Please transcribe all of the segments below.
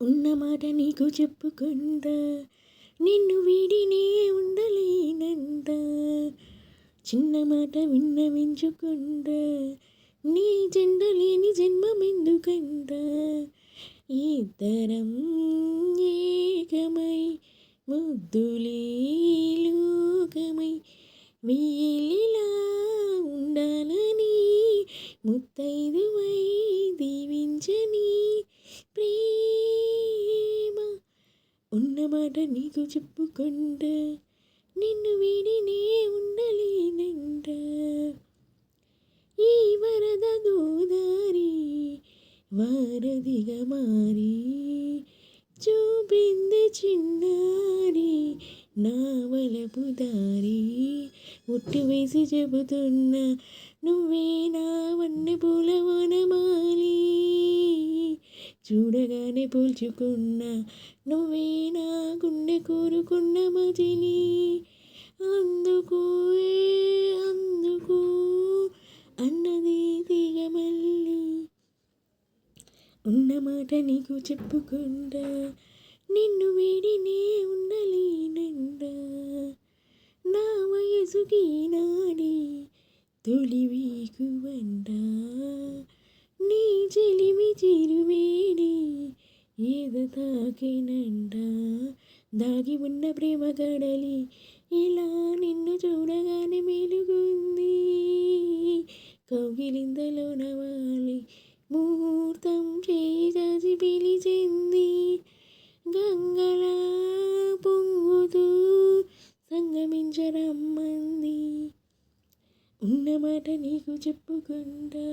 ఉన్నమాట నీకు చెప్పుకుంటా నిన్ను వీడినే ఉండలేనంట చిన్న మాట విన్నవించుకుంటా నీ జెండ లేని జన్మమెందుకంట ఇద్దరం ఏకమై ముద్దులే లోకమై వీలిలా ఉండాలని ముత్తైదువై దీవించని ప్రేమ ఉన్నమాట నీకు చెప్పుకుంటా నిన్ను వీడినే ఉండలేనంట ఈ వరద గోదారి వారధిగా మారి చూపింది చిన్నారి నా వలపు దారి ఒట్టు వేసి చెబుతున్నా నువ్వే నా వన్నె పూల వనమాలి చూడగానే పోల్చుకున్నా నువ్వే నా గుండె కోరుకున్న మజిలి అందుకు అందుకు అన్నది తీగ మళ్ళీ ఉన్నమాట నీకు చెప్పుకుంటా నిన్ను వీడినే ఉండలేనంట నా వయసుకి నాడి తొలి వీకువంట నీ చెలిమి చిరువేడి ఏద తాకినంట దాగి ఉన్న ప్రేమ కడలి ఇలా నిన్ను చూడగానే మెలుగుంది కౌగిలింతలో నవాలి ముహూర్తం చేసి పిలిచింది గంగలా పొంగుతూ సంగమించరమ్మంది ఉన్నమాట నీకు చెప్పుకుంటా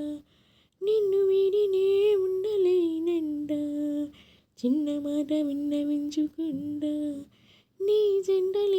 నిన్ను వీడినే ఉండలేనంట చిన్న మాట విన్నవించుకుంటా నీ జెండలే